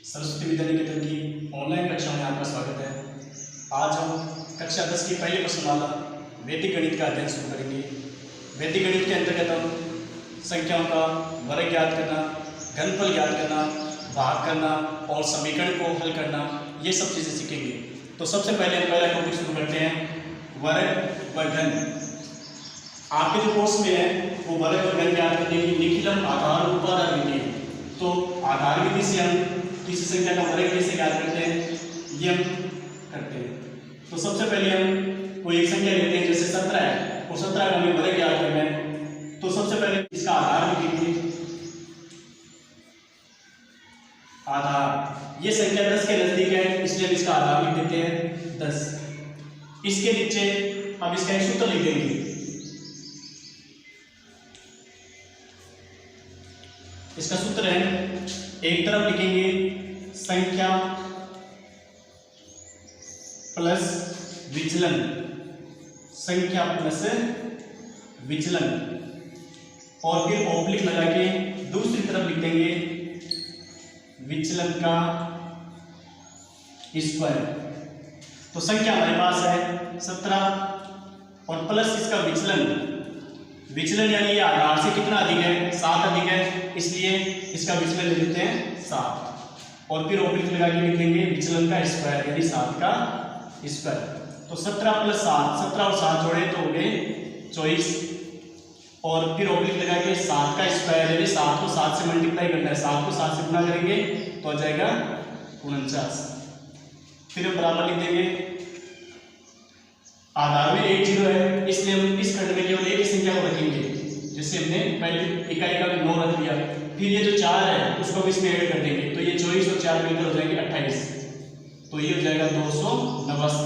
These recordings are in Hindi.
सरस्वती विद्यानिकेतन की ऑनलाइन कक्षा में आपका स्वागत है। आज हम कक्षा 10 की पहले प्रश्नमाला वैदिक गणित का अध्ययन शुरू करेंगे। वैदिक गणित के अंतर्गत हम संख्याओं का वर्ग ज्ञात करना, घनफल ज्ञात करना, भाग करना और समीकरण को हल करना, ये सब चीज़ें सीखेंगे। तो सबसे पहले हम पहला टॉपिक शुरू करते हैं, वर्ग व घन। आपके जो कोर्स में है वो वर्ग व घन ज्ञात करने की निखिलम आधार उपादान विधि है। तो आधार विधि से हम किसी संख्या का वर्ग कैसे ज्ञात करते हैं ये हम करते हैं। तो सबसे पहले हम कोई एक संख्या लेते हैं, जैसे 17 है और 17 का हमें वर्ग ज्ञात करना है। तो सबसे पहले इसका आधार लिखेंगे। आधार, ये संख्या 10 के नजदीक है इसलिए हम इसका आधार लिख देते हैं 10। इसके नीचे हम इसका एक सूत्र लिख देंगे। इसका सूत्र है, एक तरफ लिखेंगे संख्या प्लस विचलन, संख्या प्लस विचलन, और फिर ऑब्लिक लगा के दूसरी तरफ लिख देंगे विचलन का स्क्वायर। तो संख्या हमारे पास है 17 और प्लस इसका विचलन, विचलन यानी ये आधार से कितना अधिक है, 7 अधिक है, इसलिए इसका विचलन ले लेते हैं 7 और फिर ऑब्लिक लगा के लिख देंगे विचलन का स्क्वायर यानी 7 का स्क्वायर। तो 17 प्लस 7, 17 और 7 जोड़े तो हो गए 24 और फिर ऑब्लिक लगा के 7 का स्क्वायर यानी 7 को 7 से मल्टीप्लाई करना है, 7 को 7 से गुणा करेंगे तो आ जाएगा 49। फिर हम बराबर लिख देंगे, आधार में 1 0 है इसलिए हम इस खंड में केवल एक ही संख्या को रखेंगे। जैसे हमने पहले इकाई का 9 रख लिया, फिर ये जो 4 है उसको हम इसमें ऐड कर देंगे तो ये 24 और 4 मिलकर हो जाएंगे 28, तो ये हो जाएगा 289।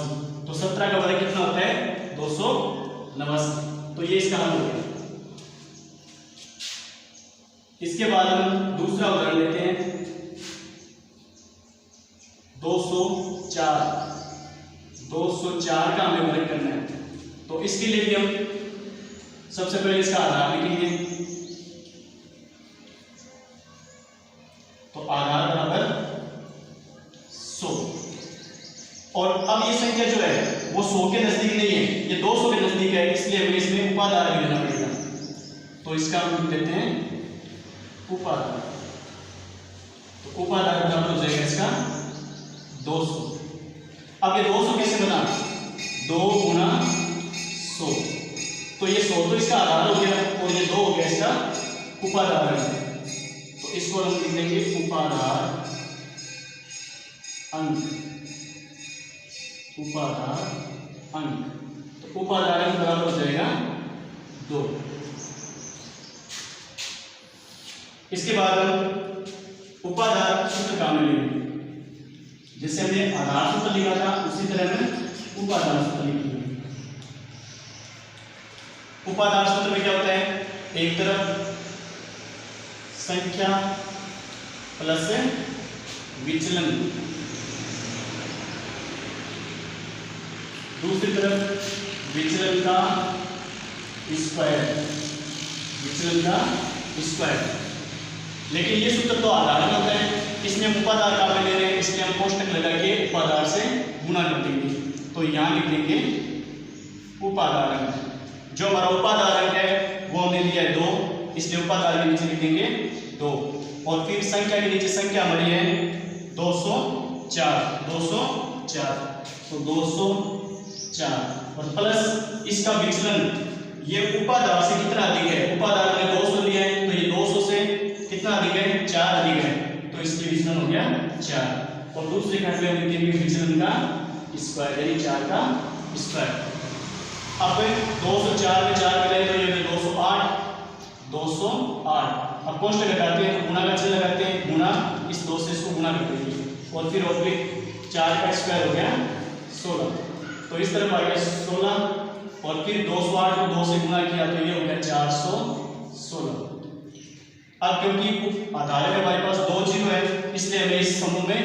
तो 17 का वर्ग कितना होता है 289, तो ये इसका हल हो गया। इसके बाद हम दूसरा उदाहरण लेते हैं, 204 का हमें वर्ग करना है। तो इसके लिए भी हम सबसे पहले इसका आधार लिखेंगे। तो आधार बराबर 100 और अब ये संख्या जो है वो 100 के नजदीक नहीं है, ये 200 के नजदीक है, इसलिए हमें इसमें उपाधार भी लेना पड़ेगा। तो इसका हम लिख देते हैं उपाधार। तो उपाधार बराबर हो जाएगा इसका 200। अब ये 200 कैसे बना, 2 गुना 100, तो ये 100 तो इसका आधार हो गया और ये 2 हो गया इसका उपाधार है। तो इसको हम लिख देंगे उपाधार अंक, उपाधार अंक। तो उपाधार अंक बराबर हो जाएगा 2। इसके बाद हम उपाधार सूत्र काम में लेंगे। जैसे हमने आधार सूत्र लिखा था उसी तरह में उपाधार सूत्र लिखेंगे। उपाधार सूत्र में क्या होता है, एक तरफ संख्या प्लस विचलन, दूसरी तरफ विचलन का स्क्वायर, विचलन का स्क्वायर। लेकिन ये सूत्र तो आधार में होता है, इसमें हम उपाधार काम में ले रहे हैं इसलिए हम कोष्टक लगा के उपाधार से गुणा कर देंगे। तो यहां लिख देंगे उपाधार अंक। जो हमारा उपाधार अंक है वो हमने लिया है 2, इसलिए उपाधार के नीचे लिख देंगे 2 और फिर संख्या के नीचे संख्या हमारी है 204, 204, तो 204 और प्लस इसका विचलन, ये उपाधार से कितना अधिक है, उपाधार में 200 लिया है तो ये 200 से कितना अधिक है, 4 अधिक है, तो इसलिए विचलन हो गया 4 और दूसरे खंड में हम लिखेंगे विचलन का स्क्वायर यानी 4 का स्क्वायर। अब 204 में 4 मिलाए तो ये 208, 208। अब कोष्टक लगाते हैं तो गुणा का चिन्ह लगाते हैं, गुणा इस 2 से इसको गुणा कर देंगे और फिर ऑब्लिक 4 का स्क्वायर हो गया 16, तो इस तरफ आ गया 16 और फिर 208 को 2 से गुणा किया तो ये हो गया 416। अब क्योंकि आधार में हमारे पास 2 0 है इसलिए हमें इस समूह में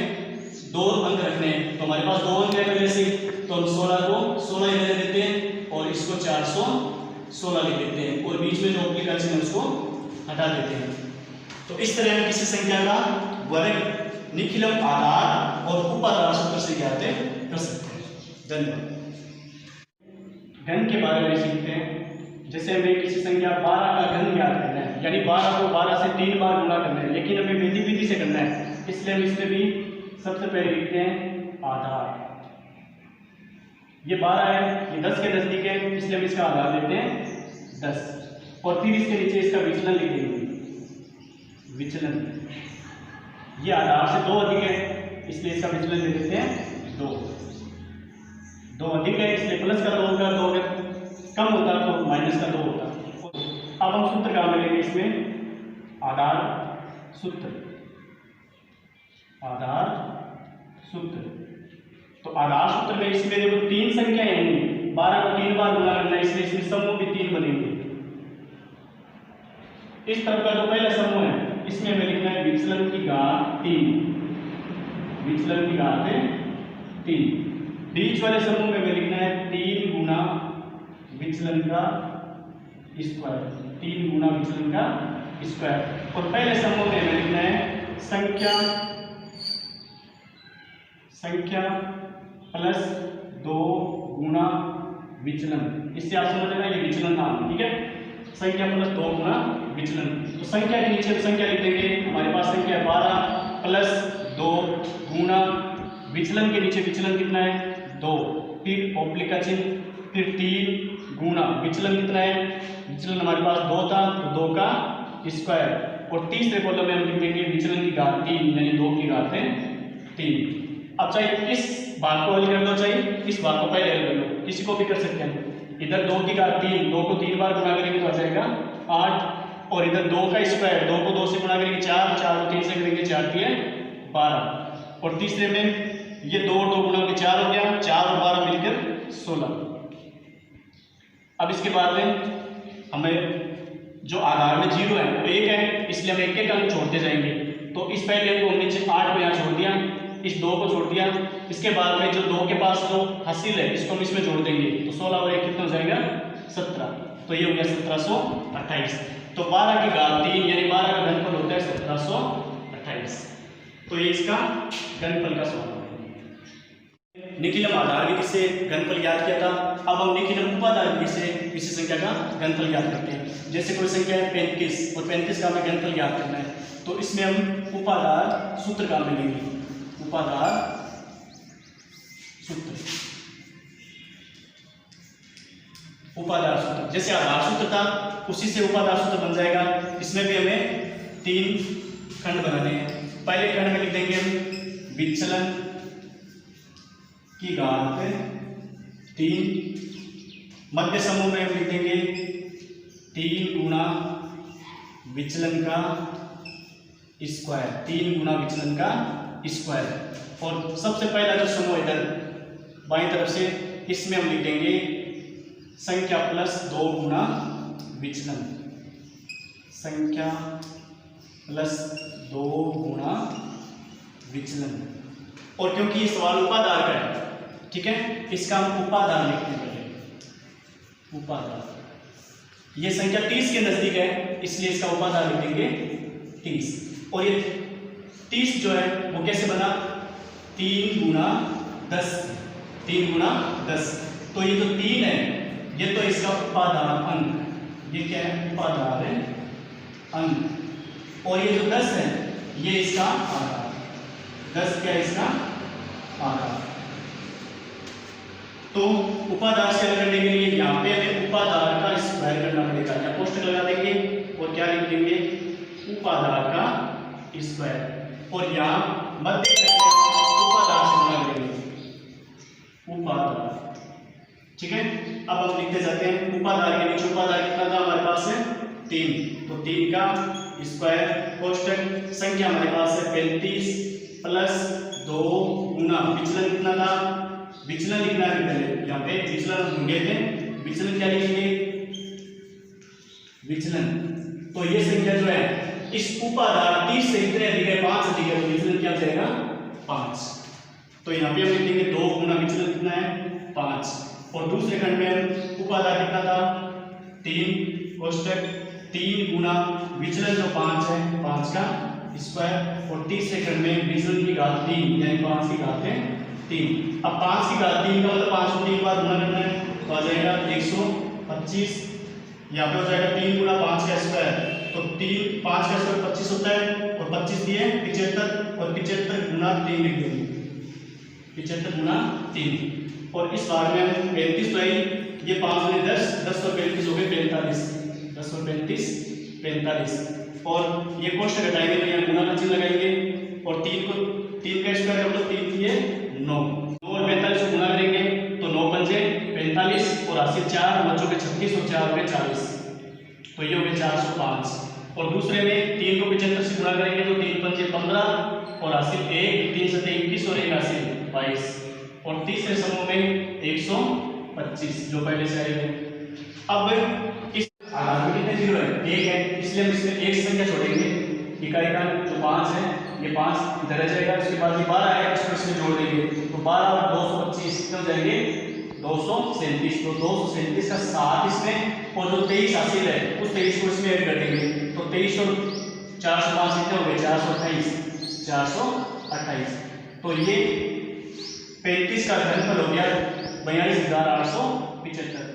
2 अंक रखने हैं, तो हमारे पास 2 अंक है पहले से, तो हम 16 को 16 ही ले देते हैं और इसको 416 लिख देते हैं और बीच में जो ऑब्लिक का चिन्ह उसको हटा देते हैं। तो इस तरह हम किसी संख्या का वर्ग निखिलम आधार और उपाधार सूत्र से ज्ञात कर सकते हैं। धन्यवाद। घन के बारे में सीखते हैं। जैसे हमें किसी संख्या 12 का घन ज्ञात करना है, यानी 12 को 12 से 3 बार गुणा करना है, लेकिन हमें विधि से करना है, इसलिए हम इसमें भी सबसे पहले लिखते हैं आधार। ये 12 है, ये 10 के नजदीक है, इसलिए हम इसका आधार लेते हैं 10 और फिर इसके नीचे इसका विचलन लिखेंगे। विचलन ये आधार से 2 अधिक है, इसलिए इसका विचलन ले लेते हैं 2। 2 अधिक है इसलिए प्लस का 2 होगा, 2 अगर कम होता तो माइनस का 2 होता। अब हम सूत्र काम में लेंगे इसमें आधार सूत्र। आधार सूत्र तो आधार सूत्र में इसमें देखो 3 संख्याएं हैं, 12 को 3 बार गुणा करना है, इसलिए इसमें समूह भी 3 बनेंगे। इस तरफ का जो पहला समूह है इसमें हमें लिखना है विचलन की घात 3। विचलन की घात है 3। बीच वाले समूह में हमें लिखना है 3 गुना विचलन का स्क्वायर। 3 गुना विचलन का स्क्वायर। और पहले समूह में हमें लिखना है संख्या प्लस 2 गुना विचलन। इससे आप समझ लेना ये विचलन नाम, ठीक है। संख्या प्लस 2 गुना विचलन। तो संख्या के नीचे संख्या लिख देंगे, हमारे पास संख्या 12 प्लस 2 गुना विचलन के नीचे विचलन कितना है 2, फिर ऑब्लिक का चिन्ह, फिर 3 गुना विचलन कितना है, विचलन हमारे पास 2 था तो 2 का स्क्वायर। और तीसरे कॉलम में हम लिख देंगे विचलन की घात 3, यानी 2 की घात है 3। अब चाहे इस भाग को हल कर लो, चाहे इस भाग को पहले हल कर लो, किसी को भी कर सकते हैं। इधर 2 की घात 3, 2 को 3 बार गुणा करेंगे तो आ जाएगा 8, और इधर 2 का स्क्वायर, 2 को 2 से गुणा करेंगे 4, 4 को 3 से करेंगे 4 की 12। और तीसरे में ये 2 गुणा के 4 हो गया, 4 और 12 मिलकर 16। अब इसके बाद में हमें जो आधार में 0 है वो 1 है, इसलिए हम 1 अंक छोड़ते जाएंगे। तो इस पहले को हमने 8 को यहाँ छोड़ दिया, इस 2 को छोड़ दिया, इसके बाद में जो 2 के पास जो हासिल है इसको हम इसमें जोड़ देंगे, तो 16 और 1 कितना हो जाएगा 17। तो ये हो गया 1728। तो 12 की घात 3 यानी 12 का घनफल होता है 1728। तो ये इसका घनफल का सवाल है। निखिलम आधार विधि से घनफल ज्ञात किया था। अब हम निखिलम उपाधार विधि से किसी संख्या का घनफल ज्ञात करते हैं। जैसे कोई संख्या है 35 और 35 का हमें घनफल ज्ञात करना है, तो इसमें हम उपाधार सूत्र काम में लेंगे। उपाधार सूत्र, उपाधार सूत्र जैसे आधार सूत्र था उसी से उपाधार सूत्र बन जाएगा। इसमें भी हमें 3 खंड बनाने हैं। पहले खंड में लिख देंगे हम विचलन की घात 3, मध्य समूह में हम लिख देंगे 3 गुना विचलन का स्क्वायर। 3 गुना विचलन का स्क्वायर। और सबसे पहला जो समूह इधर बाईं तरफ से, इसमें हम लिख देंगे संख्या प्लस 2 गुना विचलन। संख्या प्लस 2 गुना विचलन। और क्योंकि ये सवाल उपाधार का है, ठीक है, इसका हम उपाधार लिखते हैं पहले। उपाधार ये संख्या 30 के नजदीक है, इसलिए इसका उपाधार लिख देंगे 30। और ये 30 जो है वो कैसे बना 3 गुना 10। 3 गुना 10। तो ये जो 3 है ये तो इसका उपाधार अंक, ये क्या है उपाधार है अंक। और ये जो 10 है ये इसका आधार। 10 क्या है इसका आधार। तो उपाधार से अलग करने के लिए यहाँ पे हमें उपाधार का स्क्वायर करना पड़ेगा, या कोष्ठक लगा देंगे और क्या लिख देंगे उपाधार का स्क्वायर। और यहाँ मध्य उपाधार से गुणा करेंगे उपाधार, ठीक है। अब हम लिखते जाते हैं उपाधार के नीचे उपाधार कितना था हमारे पास है 3, तो 3 का स्क्वायर कोष्ठक संख्या हमारे पास है 35 प्लस 2 गुना विचलन कितना था, विचलन लिखना है पहले। यहाँ पे विचलन ढूंढे थे, विचलन क्या लिखेंगे विचलन। तो ये संख्या जो है इस उपाधार 30 से कितने अधिक है 5 अधिक है, तो विचलन क्या हो जाएगा 5। तो यहाँ पे हम लिख देंगे 2 गुना विचलन कितना है 5। और दूसरे खंड में उपाधार कितना था 3 कोष्ठक 3 गुना विचलन जो 5 है 5 का स्क्वायर और 30 सेकंड में विचलन की घात 3 यानी 5 की घात है 3। अब 5 की घात 3 का मतलब 5 को 3 बार गुना करना है तो आ जाएगा 125। यहाँ पे हो जाएगा 3 गुना 5 का स्क्वायर, तो 3 5 का स्क्वायर 25 होता है और 25 दिए 75 और 75 गुना 3 लिख देंगे, 75 गुना 3। और इस बार में हम 35 तो आई, ये 5 में 10 10 और 35 हो गए 45, 10 और 35 45। और ये कोष्ठक घटाएंगे तो यहाँ गुना का चिन्ह लगाएंगे और 3 का स्क्वायर है मतलब 3 ये 9 और 45 को गुना करेंगे तो 9 पंजे 45 और 4 बच्चों के 36 और 4 हो गए 40, तो ये हो गए 405। और दूसरे में 3 को 75 से गुना करेंगे तो 3 पंजे 15 और 1 3 सत्ते 21 और 1 22 और तीसरे समूह में 125 जो पहले से आए थे। अब इस आधार में कितने जीरो है? 1 है, इसलिए हम इसमें एक संख्या छोड़ेंगे, इकाई का जो 5 है ये 5 इधर आ जाएगा, उसके बाद ये 12 है इसको इसमें जोड़ देंगे तो 12 और 225 कितने हो जाएंगे 237। तो 237 का 7 इसमें और जो 23 हासिल है उस 23 को इसमें ऐड कर देंगे तो 23 और 405 कितने हो गए 428। तो ये 35 का घनफल हो गया 42,875।